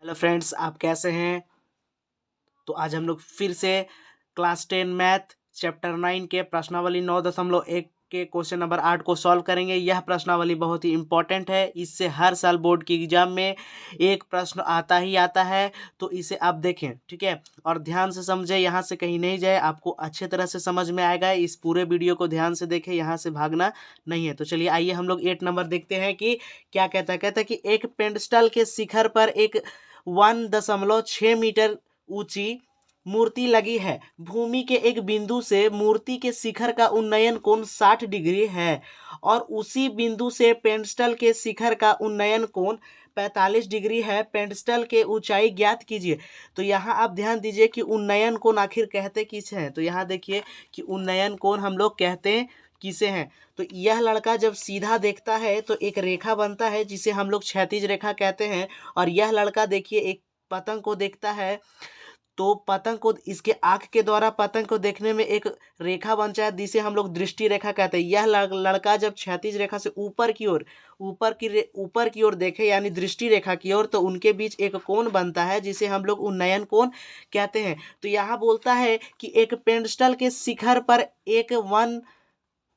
Hello friends, आप कैसे हैं। तो आज हम लोग फिर से क्लास 10 मैथ चैप्टर 9 के प्रश्नावली 9.1 के क्वेश्चन नंबर 8 को सॉल्व करेंगे। यह प्रश्नावली बहुत ही इंपॉर्टेंट है। इससे हर साल बोर्ड की एग्जाम में एक प्रश्न आता ही आता है। तो इसे आप देखें, ठीक है, और ध्यान से समझें, यहाँ से कहीं नहीं जाए, आपको अच्छे तरह से समझ में आएगा। इस पूरे वीडियो को ध्यान से देखें, यहाँ से भागना नहीं है। तो चलिए आइए हम लोग 8 नंबर देखते हैं कि क्या कहता है। कहता है कि एक पेंडस्टल के शिखर पर एक 1.6 मीटर ऊंची मूर्ति लगी है। भूमि के एक बिंदु से मूर्ति के शिखर का उन्नयन कोण 60 डिग्री है और उसी बिंदु से पेंडस्टल के शिखर का उन्नयन कोण 45 डिग्री है। पेंडस्टल के ऊंचाई ज्ञात कीजिए। तो यहाँ आप ध्यान दीजिए कि उन्नयन कोण आखिर कहते किस हैं। तो यहाँ देखिए कि उन्नयन कोण हम लोग कहते किसे हैं। तो यह लड़का जब सीधा देखता है तो एक रेखा बनता है जिसे हम लोग क्षैतिज रेखा कहते हैं। और यह लड़का देखिए एक पतंग को देखता है, तो पतंग को इसके आंख के द्वारा पतंग को देखने में एक रेखा बन जाए जिसे हम लोग दृष्टि रेखा कहते हैं। यह लड़का जब क्षैतिज रेखा से ऊपर की ओर देखे यानी दृष्टि रेखा की ओर, तो उनके बीच एक कोण बनता है जिसे हम लोग उन्नयन कोण कहते हैं। तो यहाँ बोलता है कि एक पेंडस्टल के शिखर पर एक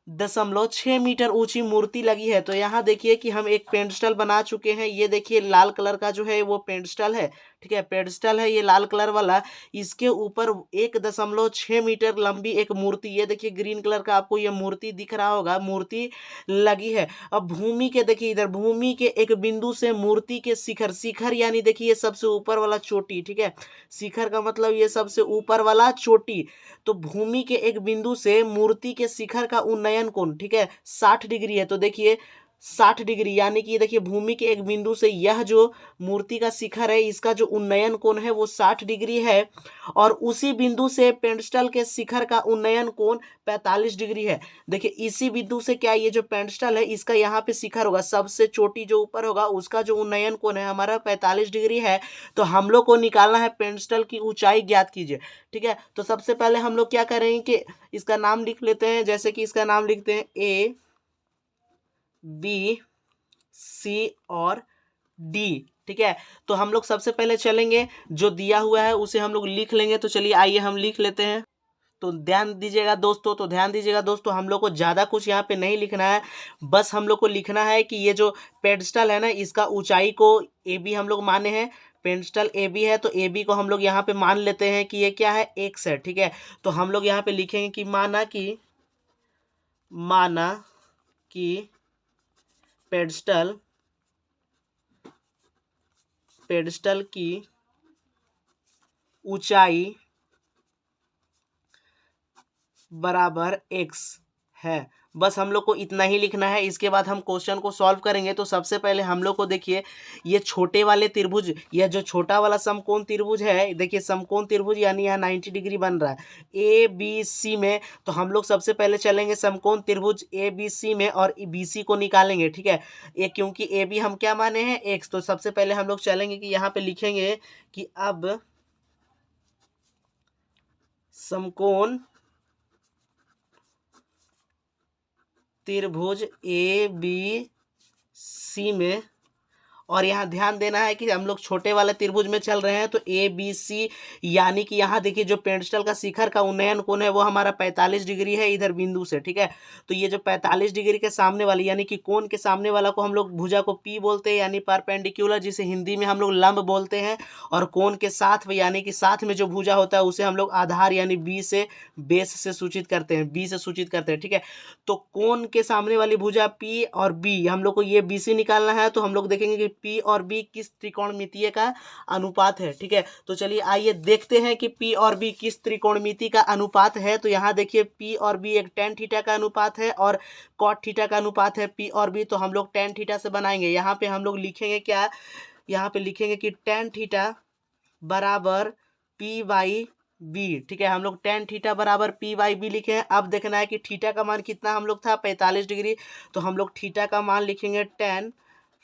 1.6 मीटर ऊंची मूर्ति लगी है। तो यहाँ देखिए कि हम एक पेंडस्टल बना चुके हैं। ये देखिए लाल कलर का जो है वो पेंडस्टल है, ठीक है, पेंडस्टल है ये लाल कलर वाला। इसके ऊपर 1.6 मीटर लंबी एक मूर्ति, ये देखिए ग्रीन कलर का आपको ये मूर्ति दिख रहा होगा, मूर्ति लगी है। अब भूमि के देखिए इधर भूमि के एक बिंदु से मूर्ति के शिखर, शिखर यानी देखिए ये सबसे ऊपर वाला चोटी, ठीक है, शिखर का मतलब ये सबसे ऊपर वाला चोटी। तो भूमि के एक बिंदु से मूर्ति के शिखर का उन्नयन कोण, ठीक है, 60 डिग्री है। तो देखिए 60 डिग्री यानी कि देखिए भूमि के एक बिंदु से यह जो मूर्ति का शिखर है इसका जो उन्नयन कोण है वो 60 डिग्री है और उसी बिंदु से पेंडस्टल के शिखर का उन्नयन कोण 45 डिग्री है। देखिए इसी बिंदु से क्या ये जो पेंडस्टल है इसका यहाँ पे शिखर होगा, सबसे चोटी जो ऊपर होगा उसका जो उन्नयन कोण है हमारा 45 डिग्री है। तो हम लोग को निकालना है पेंडस्टल की ऊंचाई ज्ञात कीजिए, ठीक है। तो सबसे पहले हम लोग क्या करेंगे कि इसका नाम लिख लेते हैं। जैसे कि इसका नाम लिखते हैं ए बी सी और डी, ठीक है। तो हम लोग सबसे पहले चलेंगे, जो दिया हुआ है उसे हम लोग लिख लेंगे। तो चलिए आइए हम लिख लेते हैं। तो ध्यान दीजिएगा दोस्तों, हम लोग को ज़्यादा कुछ यहाँ पे नहीं लिखना है। बस हम लोग को लिखना है कि ये जो पेडस्टल है ना इसका ऊंचाई को ए बी हम लोग माने हैं। पेडस्टल ए बी है तो ए बी को हम लोग यहाँ पे मान लेते हैं कि ये क्या है, एक्स है, ठीक है। तो हम लोग यहाँ पे लिखेंगे कि माना कि पेडस्टल की ऊंचाई बराबर एक्स है। बस हम लोग को इतना ही लिखना है। इसके बाद हम क्वेश्चन को सॉल्व करेंगे। तो सबसे पहले हम लोग को देखिए ये छोटे वाले त्रिभुज, यह जो छोटा वाला समकोण त्रिभुज है, देखिए समकोण त्रिभुज यानी यहाँ 90 डिग्री बन रहा है ए बी सी में। तो हम लोग सबसे पहले चलेंगे समकोण त्रिभुज ए बी सी में और बी सी को निकालेंगे, ठीक है। ये क्योंकि ए बी हम क्या माने हैं, एक्स। तो सबसे पहले हम लोग चलेंगे कि यहाँ पे लिखेंगे कि अब समकोण त्रिभुज ए बी सी में, और यहाँ ध्यान देना है कि हम लोग छोटे वाले त्रिभुज में चल रहे हैं। तो ए बी सी यानी कि यहाँ देखिए जो पेंडस्टल का शिखर का उन्नयन कोण है वो हमारा 45 डिग्री है इधर बिंदु से, ठीक है। तो ये जो 45 डिग्री के सामने वाली यानी कि कोण के सामने वाला को हम लोग भुजा को पी बोलते हैं यानी परपेंडिकुलर, जिसे हिंदी में हम लोग लंब बोलते हैं। और कोण के साथ में यानी कि साथ में जो भुजा होता है उसे हम लोग आधार यानी बी से बेस से सूचित करते हैं, बी से सूचित करते हैं, ठीक है। तो कोण के सामने वाली भुजा पी और बी, हम लोग को ये बी सी निकालना है। तो हम लोग देखेंगे कि पी और बी किस त्रिकोणमितीय का अनुपात है, ठीक है। तो चलिए आइए देखते हैं कि पी और बी किस त्रिकोणमिति का अनुपात है। तो यहाँ देखिए पी और बी एक tan थीटा का अनुपात है और cot थीटा का अनुपात है, पी और बी। तो हम लोग tan थीटा से बनाएंगे। यहाँ पे हम लोग लिखेंगे क्या, यहाँ पे लिखेंगे कि tan थीटा बराबर पी बाई बी, ठीक है। हम लोग tan थीटा बराबर पी बाई बी लिखे हैं। अब देखना है कि थीटा का मान कितना हम लोग था, 45 डिग्री। तो हम लोग थीटा का मान लिखेंगे tan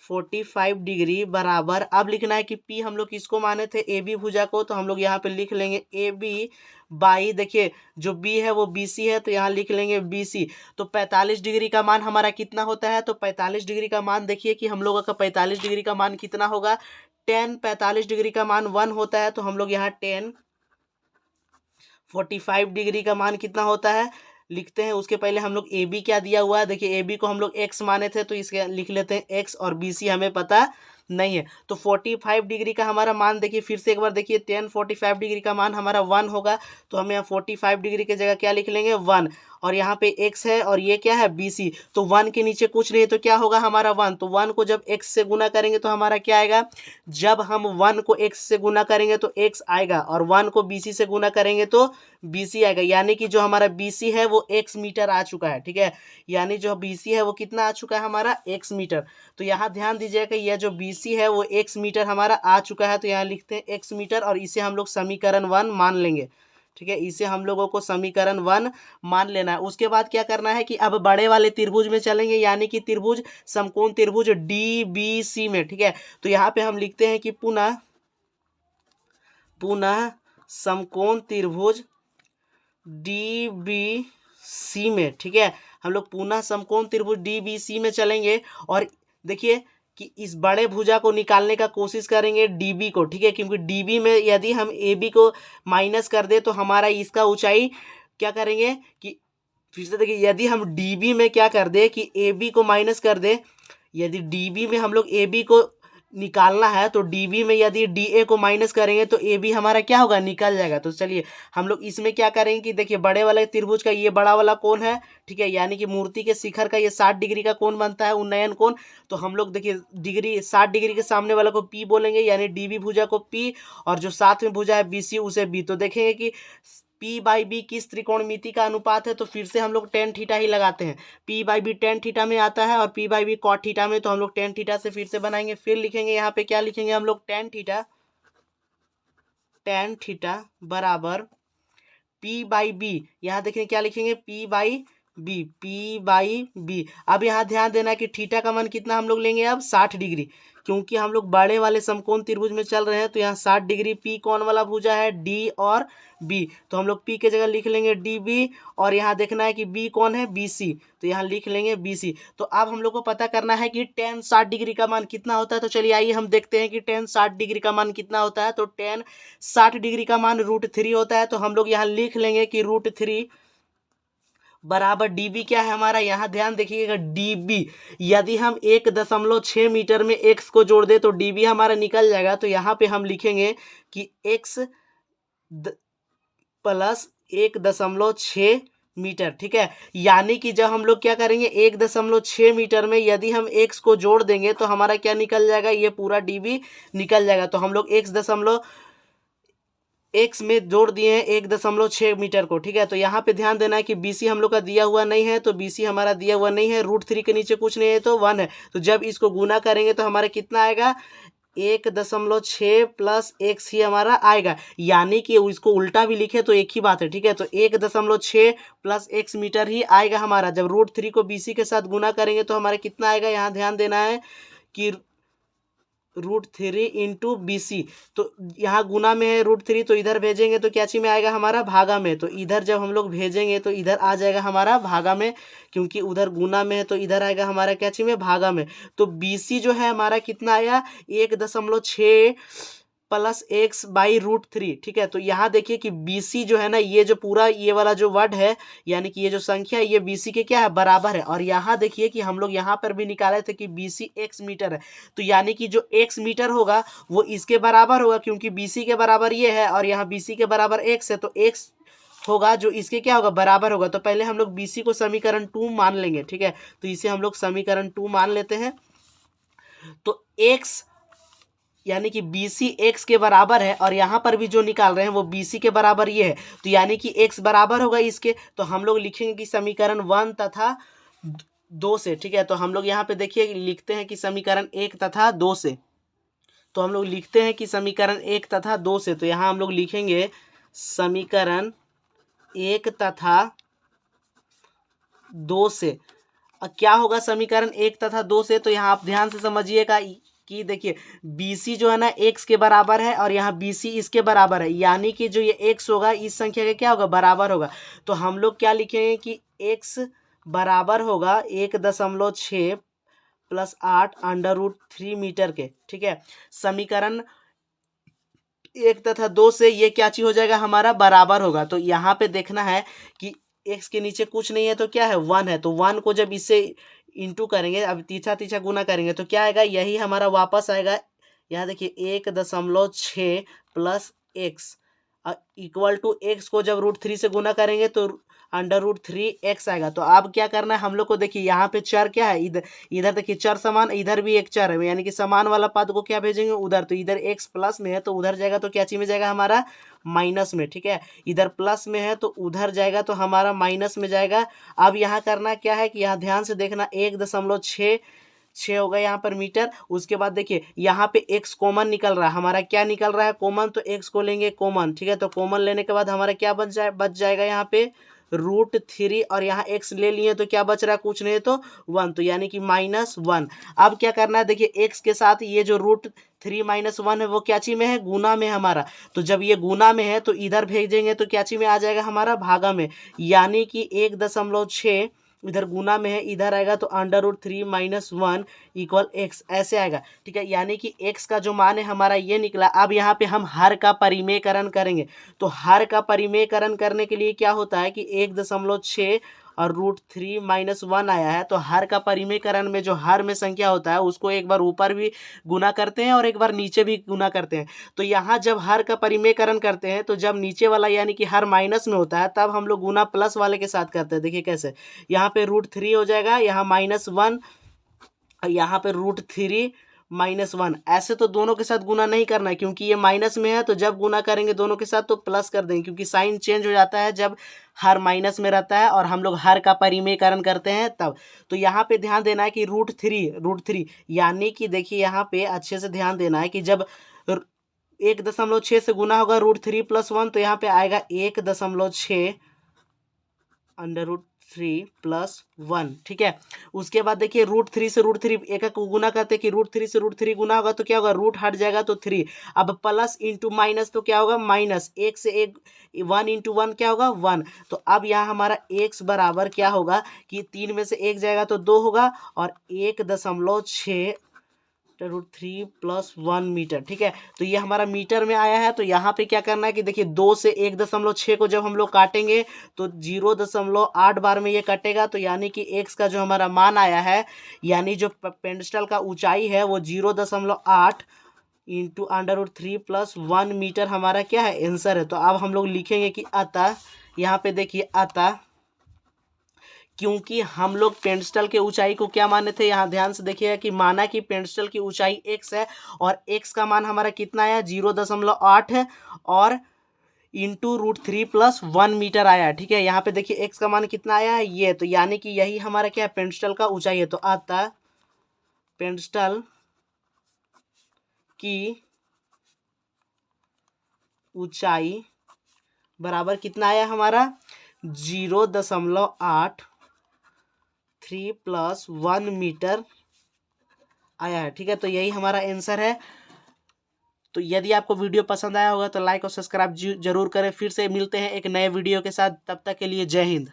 45 डिग्री बराबर, अब लिखना है कि पी हम लोग किसको माने थे, ए बी भुजा को। तो हम लोग यहाँ पे लिख लेंगे ए बी बाई, देखिए जो बी है वो बी सी है तो यहाँ लिख लेंगे बी सी। तो 45 डिग्री का मान हमारा कितना होता है, तो 45 डिग्री का मान देखिए कि हम लोगों का 45 डिग्री का मान कितना होगा, tan 45 डिग्री का मान 1 होता है, तो हम लोग यहाँ tan 45 डिग्री का मान कितना होता है लिखते हैं। उसके पहले हम लोग ए बी क्या दिया हुआ है, देखिए ए बी को हम लोग एक्स माने थे, तो इसके लिख लेते हैं एक्स, और बी सी हमें पता नहीं है। तो 45 डिग्री का हमारा मान देखिए, फिर से एक बार देखिए, tan 45 डिग्री का मान हमारा 1 होगा, तो हम यहाँ 45 डिग्री की जगह क्या लिख लेंगे 1, और यहाँ पे x है और ये क्या है बी सी, तो 1 के नीचे कुछ नहीं है तो क्या होगा हमारा 1, तो 1 को जब x से गुना करेंगे तो हमारा क्या आएगा, जब हम 1 को x से गुना करेंगे तो x आएगा, और 1 को bc से गुना करेंगे तो bc आएगा, यानी कि जो हमारा bc है वो x मीटर आ चुका है। ठीक है, यानी जो bc है वो कितना आ चुका है हमारा x मीटर। तो यहाँ ध्यान दीजिएगा कि यह जो bc है वो x मीटर हमारा आ चुका है, तो यहाँ लिखते हैं x मीटर, और इसे हम लोग समीकरण 1 मान लेंगे। ठीक है, इसे हम लोगों को समीकरण 1 मान लेना है। उसके बाद क्या करना है कि अब बड़े वाले त्रिभुज में चलेंगे, यानी कि त्रिभुज समकोण त्रिभुज DBC में। ठीक है, तो यहाँ पे हम लिखते हैं कि पुनः समकोण त्रिभुज DBC में। ठीक है, हम लोग पुनः समकोण त्रिभुज DBC में चलेंगे, और देखिए कि इस बड़े भुजा को निकालने का कोशिश करेंगे DB को। ठीक है, क्योंकि DB में यदि हम AB को माइनस कर दे तो हमारा इसका ऊंचाई क्या करेंगे कि, फिर से देखिए, यदि हम DB में क्या कर दे कि AB को माइनस कर दे, यदि DB में हम लोग AB को निकालना है तो DB में यदि DA को माइनस करेंगे तो AB हमारा क्या होगा, निकल जाएगा। तो चलिए हम लोग इसमें क्या करेंगे कि देखिए, बड़े वाले त्रिभुज का ये बड़ा वाला कोण है। ठीक है, यानी कि मूर्ति के शिखर का ये 60 डिग्री का कोण बनता है, उन्नयन कोण। तो हम लोग देखिए डिग्री 60 डिग्री के सामने वाला को P बोलेंगे, यानी DB भुजा को P, और जो साथ में भुजा है BC उसे B। तो देखेंगे कि P/B किस त्रिकोणमिति का अनुपात है, तो फिर से हम लोग tan थीटा ही लगाते हैं। P/B tan थीटा में आता है और P/B cot थीटा में, तो हम लोग tan थीटा से फिर से बनाएंगे। फिर लिखेंगे यहाँ पे क्या लिखेंगे हम लोग, tan थीटा बराबर P/B, यहाँ देखेंगे क्या लिखेंगे P/B। अब यहाँ ध्यान देना कि थीटा का मान कितना हम लोग लेंगे अब 60 डिग्री, क्योंकि हम लोग बड़े वाले समकोण त्रिभुज में चल रहे हैं, तो यहाँ 60 डिग्री P कौन वाला भुजा है, D और B, तो हम लोग P के जगह लिख लेंगे DB, और यहाँ देखना है कि B कौन है BC, तो यहाँ लिख लेंगे BC। तो अब हम लोग को पता करना है कि tan 60 डिग्री का मान कितना होता है, तो चलिए आइए हम देखते हैं कि tan 60 डिग्री का मान कितना होता है। तो tan 60 डिग्री का मान √3 होता है, तो हम लोग यहाँ लिख लेंगे कि √3 बराबर DB क्या है हमारा, यहाँ ध्यान देखिएगा DB, यदि हम 1.6 मीटर में x को जोड़ दे तो DB हमारा निकल जाएगा। तो यहाँ पे हम लिखेंगे कि x प्लस 1.6 मीटर। ठीक है, यानी कि जब हम लोग क्या करेंगे 1.6 मीटर में यदि हम x को जोड़ देंगे तो हमारा क्या निकल जाएगा, ये पूरा DB निकल जाएगा। तो हम लोग x में जोड़ दिए हैं 1.6 मीटर को। ठीक है, तो यहाँ पे ध्यान देना है कि BC हम लोग का दिया हुआ नहीं है, तो BC हमारा दिया हुआ नहीं है, √3 के नीचे कुछ नहीं है तो 1 है। तो जब इसको गुना करेंगे तो हमारा कितना आएगा, 1.6 प्लस x ही हमारा आएगा, यानी कि इसको उल्टा भी लिखे तो एक ही बात है। ठीक है, तो 1.6 प्लस x मीटर ही आएगा हमारा। जब √3 को BC के साथ गुना करेंगे तो हमारा कितना आएगा, यहाँ ध्यान देना है कि √3 इंटू BC, तो यहाँ गुना में है √3, तो इधर भेजेंगे तो क्या चीज में आएगा हमारा, भागा में। तो इधर जब हम लोग भेजेंगे तो इधर आ जाएगा हमारा भागा में, क्योंकि उधर गुना में है तो इधर आएगा हमारा क्या चीज में, भागा में। तो BC जो है हमारा कितना आया, 1.6 प्लस x बाई √3। ठीक है, तो यहाँ देखिए कि BC जो है ना, ये जो पूरा ये वाला जो वर्ड है, यानी कि ये जो संख्या है ये BC के क्या है, बराबर है। और यहाँ देखिए कि हम लोग यहाँ पर भी निकाले थे कि BC x मीटर है, तो यानी कि जो x मीटर होगा वो इसके बराबर होगा, क्योंकि BC के बराबर ये है और यहाँ BC के बराबर x है, तो x होगा जो इसके क्या होगा, बराबर होगा। तो पहले हम लोग BC को समीकरण 2 मान लेंगे। ठीक है, तो इसे हम लोग समीकरण 2 मान लेते हैं। तो x यानी कि BC x के बराबर है, और यहाँ पर भी जो निकाल रहे हैं वो BC के बराबर ये है, तो यानी कि x बराबर होगा इसके। तो हम लोग लिखेंगे कि समीकरण 1 तथा 2 से। ठीक है, तो हम लोग यहाँ पे देखिए लिखते हैं कि समीकरण 1 तथा 2 से, तो हम लोग लिखते हैं कि समीकरण 1 तथा 2 से, तो यहाँ हम लोग लिखेंगे समीकरण 1 तथा 2 से। क्या होगा समीकरण 1 तथा 2 से, तो यहाँ आप ध्यान से समझिएगा कि देखिए BC जो है ना x के बराबर है और यहाँ BC इसके बराबर है, यानी कि जो ये x होगा इस संख्या के क्या होगा, बराबर होगा। तो हम लोग क्या लिखेंगे कि x बराबर होगा 1.6 प्लस 8 √3 मीटर के, ठीक है। समीकरण 1 तथा 2 से ये क्या चीज हो जाएगा, हमारा बराबर होगा। तो यहाँ पे देखना है कि x के नीचे कुछ नहीं है तो क्या है, 1 है। तो 1 को जब इससे इंटू करेंगे, अब तीछा तीछा गुना करेंगे तो क्या आएगा, यही हमारा वापस आएगा। यहाँ देखिए 1.6 plus x equal to x को जब √3 से गुना करेंगे तो √3x आएगा। तो अब क्या करना है हम लोग को, देखिए यहाँ पे चर क्या है, इधर इधर देखिए चर समान, इधर भी एक चर है, यानी कि समान वाला पद को क्या भेजेंगे उधर। तो इधर x प्लस में है तो उधर जाएगा तो क्या चीज में जाएगा, हमारा माइनस में, ठीक है। इधर प्लस में है तो उधर जाएगा तो हमारा माइनस में जाएगा। अब यहाँ करना क्या है कि यहाँ ध्यान से देखना, 1.6 होगा यहाँ पर मीटर। उसके बाद देखिए यहाँ पे x कॉमन निकल रहा है, हमारा क्या निकल रहा है, कॉमन। तो x को लेंगे कॉमन, ठीक है। तो कॉमन लेने के बाद हमारा क्या बच जाएगा यहाँ पे √3, और यहाँ x ले लिए तो क्या बच रहा है, कुछ नहीं तो 1, तो यानी कि -1। अब क्या करना है, देखिए x के साथ ये जो √3 -1 है वो क्या चीज में है, गुना में हमारा। तो जब ये गुना में है तो इधर भेजेंगे तो क्या चीज में आ जाएगा, हमारा भागा में, यानी कि 1.6 इधर गुना में है, इधर आएगा तो √3 -1 इक्वल x, ऐसे आएगा, ठीक है। यानी कि x का जो मान है हमारा ये निकला। अब यहाँ पे हम हर का परिमेयकरण करेंगे। तो हर का परिमेयकरण करने के लिए क्या होता है कि 1.6 और √3 -1 आया है, तो हर का परिमेयकरण में जो हर में संख्या होता है उसको एक बार ऊपर भी गुना करते हैं और एक बार नीचे भी गुना करते हैं। तो यहाँ जब हर का परिमेयकरण करते हैं तो जब नीचे वाला यानी कि हर माइनस में होता है तब हम लोग गुना प्लस वाले के साथ करते हैं। देखिए कैसे, यहाँ पे √3 हो जाएगा, यहाँ -1, यहाँ पे √3 -1। ऐसे तो दोनों के साथ गुना नहीं करना है क्योंकि ये माइनस में है, तो जब गुना करेंगे दोनों के साथ तो प्लस कर देंगे, क्योंकि साइन चेंज हो जाता है जब हर माइनस में रहता है और हम लोग हर का परिमेयकरण करते हैं तब। तो यहाँ पे ध्यान देना है कि √3 यानी कि देखिए यहाँ पे अच्छे से ध्यान देना है कि जब 1.6 से गुना होगा √3 + 1 तो यहाँ पे आएगा 1.6 √3 + 1, ठीक है। उसके बाद देखिए √3 से √3 एक एक गुना करते कि √3 से √3 गुना होगा तो क्या होगा, रूट हट जाएगा तो 3। अब प्लस इंटू माइनस तो क्या होगा, माइनस। 1 से 1 1 × 1 क्या होगा, 1। तो अब यहाँ हमारा x बराबर क्या होगा कि 3 में से 1 जाएगा तो 2 होगा, और 1.6 √3 + 1 मीटर, ठीक है। तो ये हमारा मीटर में आया है। तो यहाँ पे क्या करना है कि देखिए 2 से 1.6 को जब हम लोग काटेंगे तो 0.8 बार में ये कटेगा। तो यानी कि x का जो हमारा मान आया है, यानी जो पेंडस्टल का ऊंचाई है वो 0.8 इंटू √3 + 1 मीटर हमारा क्या है, आंसर है। तो अब हम लोग लिखेंगे कि अतः, यहाँ पे देखिए अतः, क्योंकि हम लोग पेंडस्टल के ऊंचाई को क्या माने थे, यहाँ ध्यान से देखिएगा कि माना कि पेंडस्टल की ऊंचाई x है और x का मान हमारा कितना आया, 0.8 है, और इंटू √3 + 1 मीटर आया, ठीक है। यहाँ पे देखिए x का मान कितना आया है, ये। तो यानी कि यही हमारा क्या है, पेंडस्टल का ऊंचाई है। तो अतः पेंडस्टल की ऊंचाई बराबर कितना आया हमारा, 0.8 3 + 1 मीटर आया है, ठीक है। तो यही हमारा आंसर है। तो यदि आपको वीडियो पसंद आया होगा तो लाइक और सब्सक्राइब जरूर करें। फिर से मिलते हैं एक नए वीडियो के साथ, तब तक के लिए जय हिंद।